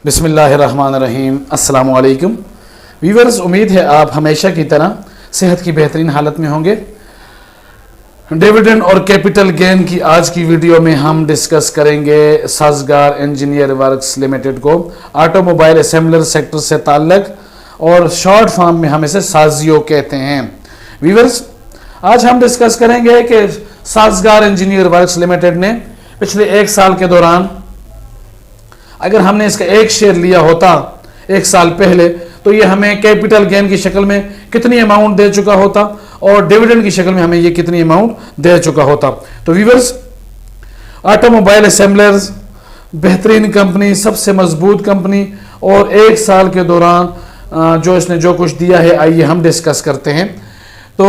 बिस्मिल्लाहिर्रहमानिर्रहीम। अस्सलामु अलैकुम व्यूअर्स, उम्मीद है आप हमेशा की तरह सेहत की बेहतरीन हालत में होंगे। डिविडेंड और कैपिटल गेन की आज की वीडियो में हम डिस्कस करेंगे साजगार इंजीनियर वर्क्स लिमिटेड को ऑटोमोबाइल असेंबलर सेक्टर से ताल्लुक और शॉर्ट फॉर्म में हम इसे साजियो कहते हैं। व्यूअर्स, आज हम डिस्कस करेंगे कि साजगार इंजीनियर वर्क्स लिमिटेड ने पिछले एक साल के दौरान अगर हमने इसका एक शेयर लिया होता एक साल पहले तो ये हमें कैपिटल गेन की शक्ल में कितनी अमाउंट दे चुका होता और डिविडेंड की शक्ल में हमें ये कितनी अमाउंट दे चुका होता। तो व्यूअर्स, ऑटोमोबाइल असेंबलर्स बेहतरीन कंपनी, सबसे मजबूत कंपनी, और एक साल के दौरान जो इसने जो कुछ दिया है आइए हम डिस्कस करते हैं। तो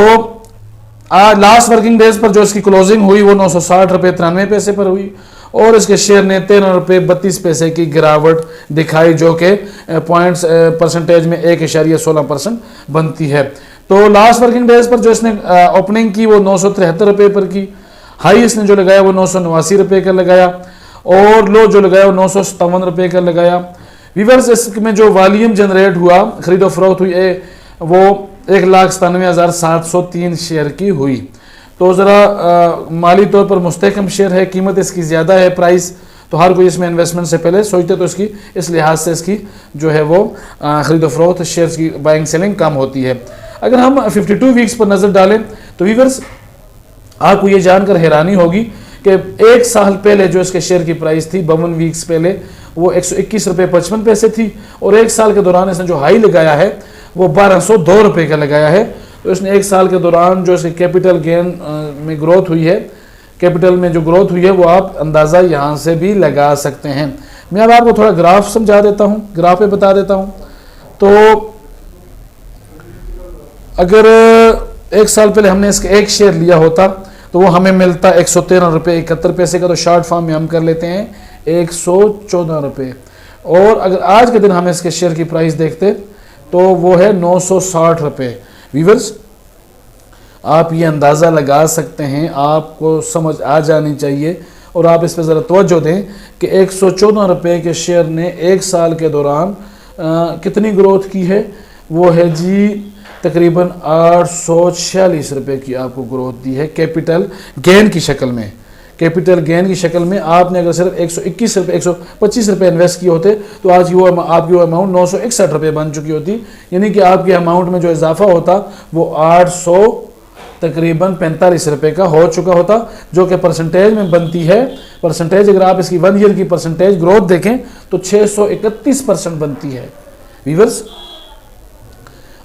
लास्ट वर्किंग डेज पर जो इसकी क्लोजिंग हुई वो 960 रुपये 93 पैसे पर हुई और इसके शेयर ने 13 रुपये 32 पैसे की गिरावट दिखाई, जो कि पॉइंट्स परसेंटेज में 1.16% बनती है। तो लास्ट वर्किंग डेज पर जो इसने ओपनिंग की वो 973 रुपये पर की, हाई इसने जो लगाया वो 989 रुपये का लगाया और लो जो लगाया वो 957 रुपये का लगाया। व्यूअर्स, इसमें जो वॉल्यूम जनरेट हुआ, खरीदो फरोख्त हुई, वो 1,97,703 शेयर की हुई। तो ज़रा माली तौर पर मुस्तहकम शेयर है, कीमत इसकी ज़्यादा है, प्राइस, तो हर कोई इसमें इन्वेस्टमेंट से पहले सोचते तो इसकी इस लिहाज से इसकी जो है वो खरीदो फरोख्त शेयर्स की बाइंग सेलिंग कम होती है। अगर हम 52 वीक्स पर नज़र डालें तो व्यूअर्स आपको ये जानकर हैरानी होगी कि एक साल पहले जो इसके शेयर की प्राइस थी 52 वीक्स पहले वो 121 रुपये 55 पैसे थी और एक साल के दौरान इसने जो हाई लगाया है वो 1202 रुपये का लगाया है। तो इसने एक साल के दौरान जो इसके कैपिटल गेन में ग्रोथ हुई है, कैपिटल में जो ग्रोथ हुई है वो आप अंदाज़ा यहाँ से भी लगा सकते हैं। मैं अब आपको थोड़ा ग्राफ समझा देता हूँ, ग्राफ पे बता देता हूँ। तो अगर एक साल पहले हमने इसका एक शेयर लिया होता तो वो हमें मिलता 113 रुपये 71 पैसे का, तो शॉर्ट फॉर्म में हम कर लेते हैं 114 रुपये। और अगर आज के दिन हम इसके शेयर की प्राइस देखते तो वो है 960 रुपये। व्यूअर्स, आप ये अंदाज़ा लगा सकते हैं, आपको समझ आ जानी चाहिए और आप इस पर ज़रा तवज्जो दें कि 114 रुपये के शेयर ने एक साल के दौरान कितनी ग्रोथ की है। वो है जी तकरीबन 846 रुपये की आपको ग्रोथ दी है कैपिटल गेन की शक्ल में। कैपिटल गेन की शक्ल में आपने अगर सिर्फ 121 रुपये 125 रुपये इन्वेस्ट किए होते तो आज वो आपकी वो अमाउंट 961 रुपये बन चुकी होती, यानी कि आपके अमाउंट में जो इजाफा होता वो 800 तकरीबन 45 रुपये का हो चुका होता, जो कि परसेंटेज में बनती है। परसेंटेज अगर आप इसकी 1 ईयर की परसेंटेज ग्रोथ देखें तो 631% बनती है। व्यूअर्स,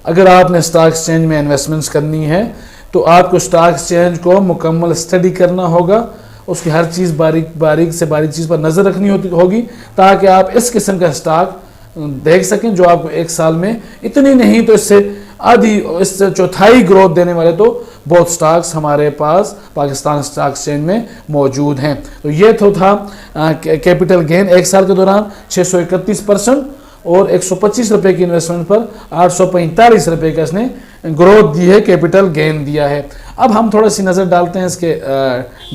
अगर आपने स्टॉक एक्सचेंज में इन्वेस्टमेंट्स करनी है तो आपको स्टॉक एक्सचेंज को मुकम्मल स्टडी करना होगा, उसकी हर चीज़ बारीक से बारीक चीज़ पर नज़र रखनी होगी ताकि आप इस किस्म का स्टॉक देख सकें जो आपको एक साल में इतनी नहीं तो इससे आधी, इससे चौथाई ग्रोथ देने वाले तो बहुत स्टॉक्स हमारे पास पाकिस्तान स्टॉक एक्सचेंज में मौजूद हैं। तो ये तो था कैपिटल गेन एक साल के दौरान 631% और 125 रुपये की इन्वेस्टमेंट पर 845 रुपये का इसने ग्रोथ दी है, कैपिटल गेन दिया है। अब हम थोड़ा सी नज़र डालते हैं इसके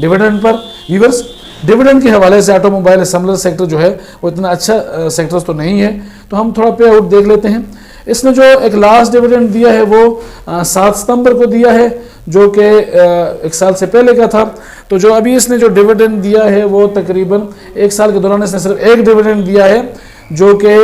डिविडेंड पर। व्यूअर्स, डिविडेंड के हवाले से ऑटोमोबाइल असेंबलर सेक्टर जो है वो इतना अच्छा सेक्टर तो नहीं है, तो हम थोड़ा पे आउट देख लेते हैं। इसने जो एक लास्ट डिविडेंड दिया है वो 7 सितंबर को दिया है, जो कि एक साल से पहले का था। तो जो अभी इसने जो डिविडेंड दिया है वो तकरीबन एक साल के दौरान इसने सिर्फ एक डिविडेंड दिया है, जो कि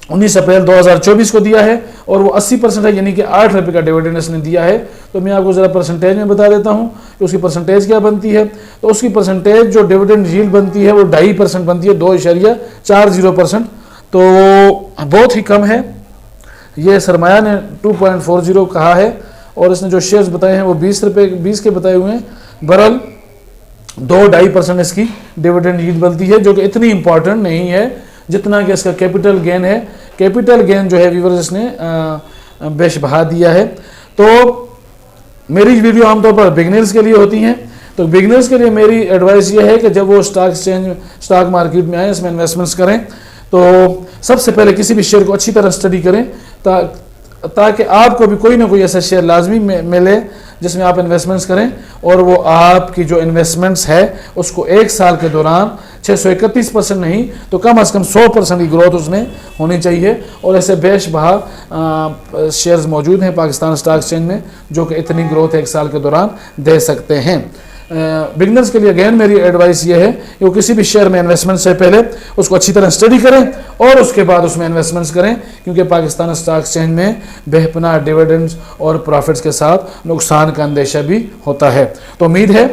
19 अप्रैल 2024 को दिया है और वो 80% है, यानी कि 8 रुपये का डिविडेंड इसने दिया है। तो मैं आपको ज़रा परसेंटेज में बता देता हूँ कि उसकी परसेंटेज क्या बनती है। तो उसकी परसेंटेज जो डिविडेंड यील्ड बनती है वो 2.5% बनती है, 2.40%। तो बहुत ही कम है। ये सरमाया ने 2.40 कहा है और इसने जो शेयर्स बताए हैं वो 20 के बताए हुए हैं। बहरहाल 2-2.5% इसकी डिविडेंड यील्ड बनती है, जो कि इतनी इंपॉर्टेंट नहीं है जितना कि इसका कैपिटल गेन है। कैपिटल गेन जो है व्यूअर्स इसने बेश बहा दिया है। तो मेरी वीडियो आमतौर पर बिगनर्स के लिए होती हैं, तो बिगनर्स के लिए मेरी एडवाइस ये है कि जब वो स्टॉक मार्केट में आए, इसमें इन्वेस्टमेंट्स करें तो सबसे पहले किसी भी शेयर को अच्छी तरह स्टडी करें ताकि आपको भी कोई ना कोई ऐसा शेयर लाजमी मिले जिसमें आप इन्वेस्टमेंट्स करें और वो आपकी जो इन्वेस्टमेंट्स है उसको एक साल के दौरान 631% नहीं तो कम से कम 100% की ग्रोथ उसमें होनी चाहिए। और ऐसे बेशबहा शेयर्स मौजूद हैं पाकिस्तान स्टॉक एक्सचेंज में जो कि इतनी ग्रोथ एक साल के दौरान दे सकते हैं। बिगनर्स के लिए अगेन मेरी एडवाइस ये है कि वो किसी भी शेयर में इन्वेस्टमेंट से पहले उसको अच्छी तरह स्टडी करें और उसके बाद उसमें इन्वेस्टमेंट्स करें, क्योंकि पाकिस्तान स्टॉक एक्सचेंज में बेपनाह डिविडेंड्स और प्रॉफिट्स के साथ नुकसान का अंदेशा भी होता है। तो उम्मीद है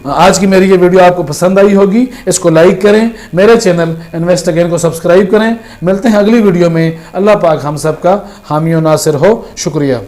आज की मेरी ये वीडियो आपको पसंद आई होगी। इसको लाइक करें, मेरे चैनल इन्वेस्ट अगेन को सब्सक्राइब करें। मिलते हैं अगली वीडियो में। अल्लाह पाक हम सबका हामी और नासिर हो। शुक्रिया।